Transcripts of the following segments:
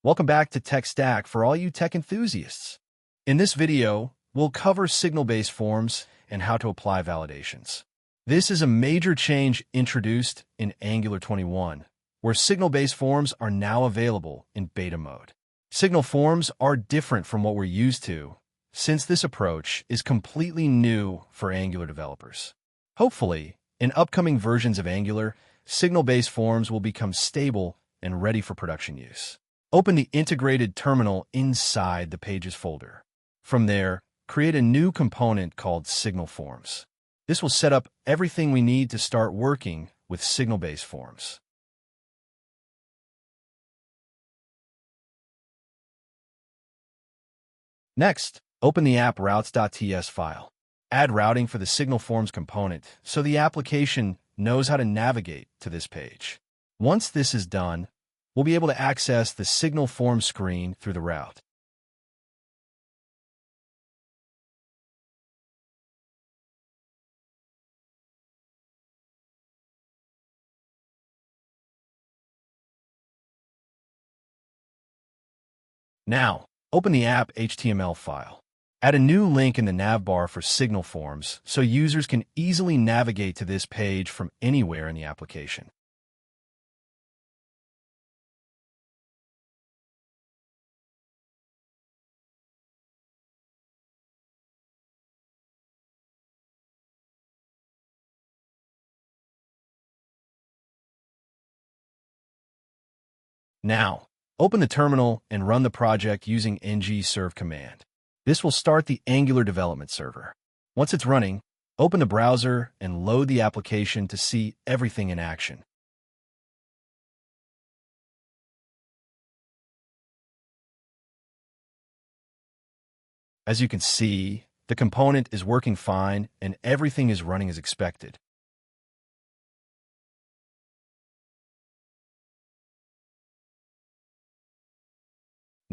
Welcome back to Tech Stack for all you tech enthusiasts. In this video, we'll cover signal-based forms and how to apply validations. This is a major change introduced in Angular 21, where signal-based forms are now available in beta mode. Signal forms are different from what we're used to, since this approach is completely new for Angular developers. Hopefully, in upcoming versions of Angular, signal-based forms will become stable and ready for production use. Open the integrated terminal inside the Pages folder. From there, create a new component called Signal Forms. This will set up everything we need to start working with signal-based forms. Next, open the app routes.ts file. Add routing for the Signal Forms component so the application knows how to navigate to this page. Once this is done, we'll be able to access the Signal Forms screen through the route. Now, open the app HTML file. Add a new link in the navbar for Signal Forms so users can easily navigate to this page from anywhere in the application. Now, open the terminal and run the project using ng-serve command. This will start the Angular development server. Once it's running, open the browser and load the application to see everything in action. As you can see, the component is working fine and everything is running as expected.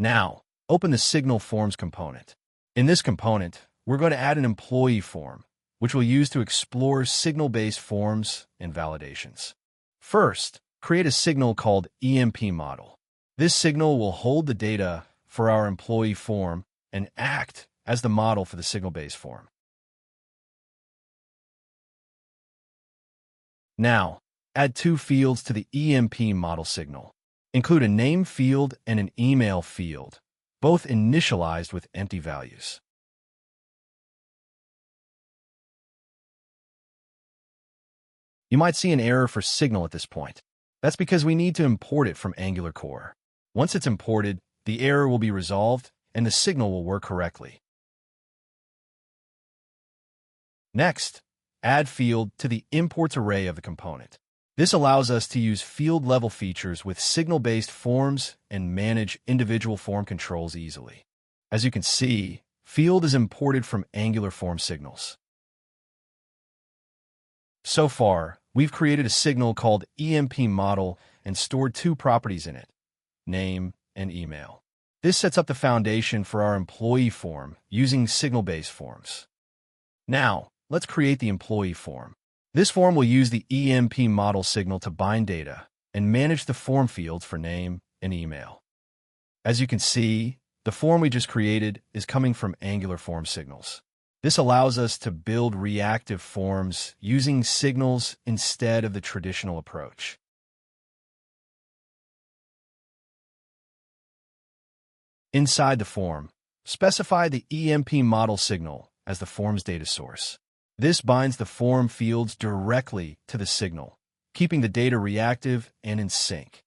Now, open the Signal Forms component. In this component, we're going to add an employee form, which we'll use to explore signal-based forms and validations. First, create a signal called EMP model. This signal will hold the data for our employee form and act as the model for the signal-based form. Now, add two fields to the EMP model signal. Include a name field and an email field, both initialized with empty values. You might see an error for signal at this point. That's because we need to import it from Angular Core. Once it's imported, the error will be resolved and the signal will work correctly. Next, add field to the imports array of the component. This allows us to use field-level features with signal-based forms and manage individual form controls easily. As you can see, field is imported from Angular form signals. So far, we've created a signal called EMP model and stored two properties in it, name and email. This sets up the foundation for our employee form using signal-based forms. Now, let's create the employee form. This form will use the EMP model signal to bind data and manage the form fields for name and email. As you can see, the form we just created is coming from Angular form signals. This allows us to build reactive forms using signals instead of the traditional approach. Inside the form, specify the EMP model signal as the form's data source. This binds the form fields directly to the signal, keeping the data reactive and in sync.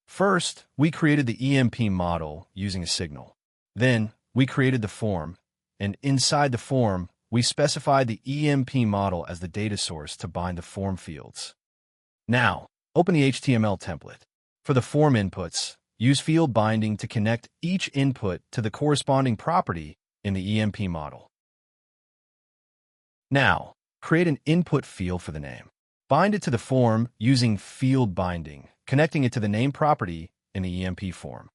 First, we created the EMP model using a signal. Then, we created the form, and inside the form, we specified the EMP model as the data source to bind the form fields. Now, open the HTML template. For the form inputs, use field binding to connect each input to the corresponding property in the EMP model. Now, create an input field for the name. Bind it to the form using field binding, connecting it to the name property in the EMP form.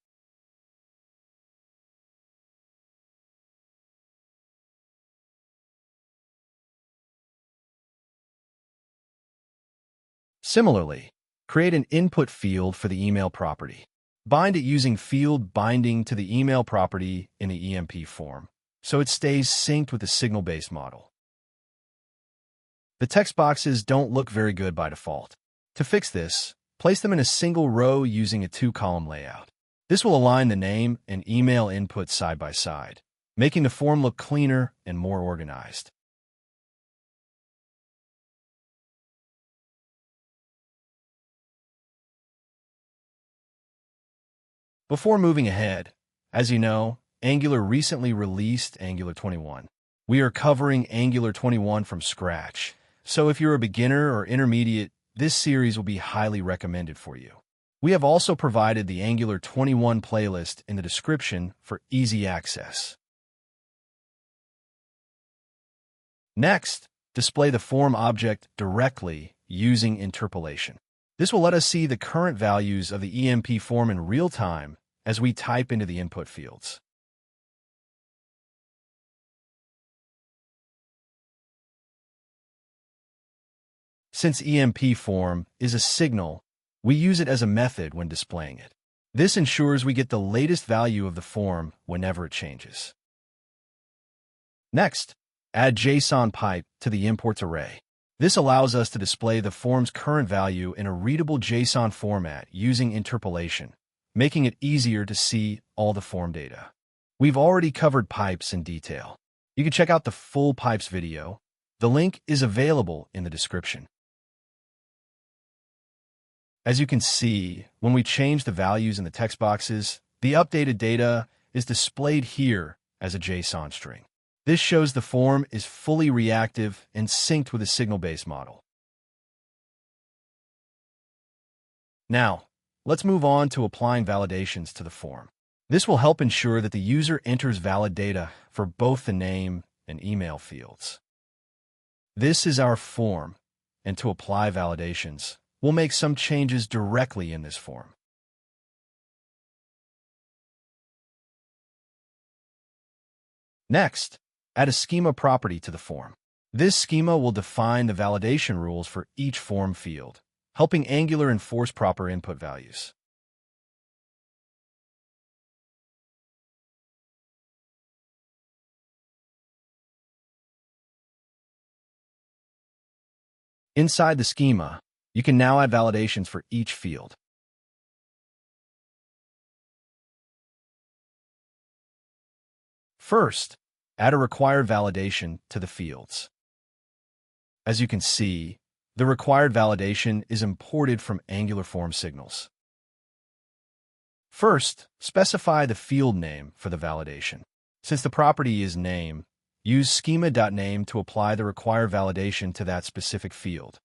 Similarly, create an input field for the email property. Bind it using field binding to the email property in the EMP form, so it stays synced with the signal-based model. The text boxes don't look very good by default. To fix this, place them in a single row using a 2-column layout. This will align the name and email input side by side, making the form look cleaner and more organized. Before moving ahead, as you know, Angular recently released Angular 21. We are covering Angular 21 from scratch, so if you're a beginner or intermediate, this series will be highly recommended for you. We have also provided the Angular 21 playlist in the description for easy access. Next, display the form object directly using interpolation. This will let us see the current values of the EMP form in real time as we type into the input fields. Since EMP form is a signal, we use it as a method when displaying it. This ensures we get the latest value of the form whenever it changes. Next, add JSON pipe to the imports array. This allows us to display the form's current value in a readable JSON format using interpolation, making it easier to see all the form data. We've already covered pipes in detail. You can check out the full pipes video. The link is available in the description. As you can see, when we change the values in the text boxes, the updated data is displayed here as a JSON string. This shows the form is fully reactive and synced with a signal-based model. Now, let's move on to applying validations to the form. This will help ensure that the user enters valid data for both the name and email fields. This is our form, and to apply validations, we'll make some changes directly in this form. Next, add a schema property to the form. This schema will define the validation rules for each form field, helping Angular enforce proper input values. Inside the schema, you can now add validations for each field. First, add a required validation to the fields. As you can see, the required validation is imported from Angular form signals. First, specify the field name for the validation. Since the property is name, use schema.name to apply the required validation to that specific field.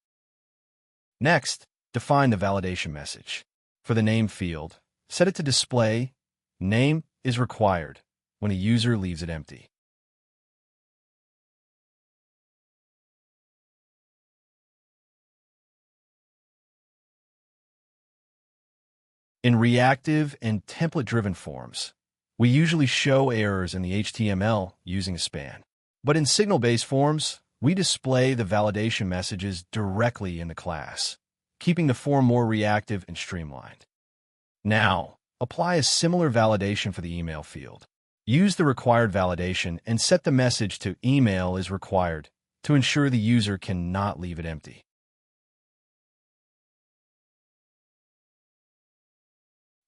Next, define the validation message. For the name field, set it to display name is required when a user leaves it empty. In reactive and template-driven forms, we usually show errors in the HTML using a span. But in signal-based forms, we display the validation messages directly in the class, keeping the form more reactive and streamlined. Now, apply a similar validation for the email field. Use the required validation and set the message to email is required to ensure the user cannot leave it empty.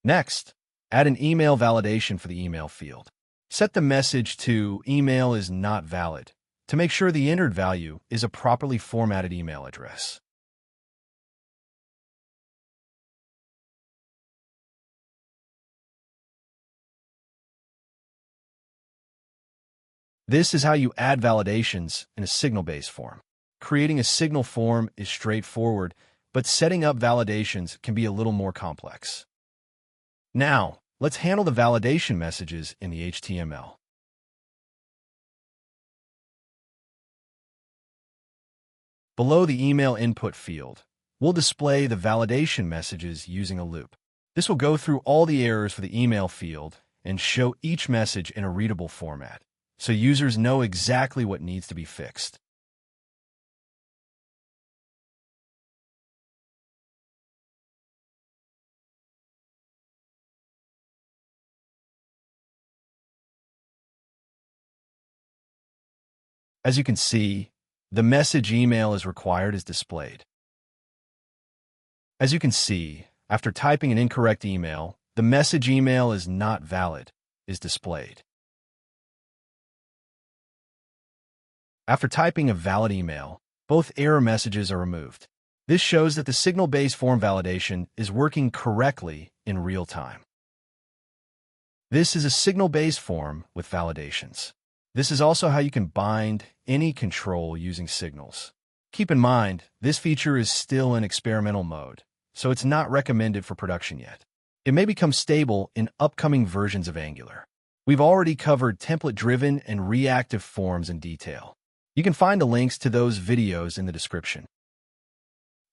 Next, add an email validation for the email field. Set the message to email is not valid to make sure the entered value is a properly formatted email address. This is how you add validations in a signal-based form. Creating a signal form is straightforward, but setting up validations can be a little more complex. Now, let's handle the validation messages in the HTML. Below the email input field, we'll display the validation messages using a loop. This will go through all the errors for the email field and show each message in a readable format, so users know exactly what needs to be fixed. As you can see, the message email is required is displayed. As you can see, after typing an incorrect email, the message email is not valid is displayed. After typing a valid email, both error messages are removed. This shows that the signal-based form validation is working correctly in real time. This is a signal-based form with validations. This is also how you can bind any control using signals. Keep in mind, this feature is still in experimental mode, so it's not recommended for production yet. It may become stable in upcoming versions of Angular. We've already covered template-driven and reactive forms in detail. You can find the links to those videos in the description.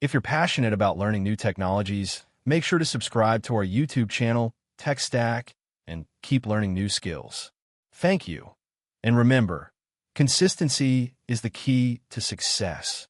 If you're passionate about learning new technologies, make sure to subscribe to our YouTube channel, Tech Stack, and keep learning new skills. Thank you. And remember, consistency is the key to success.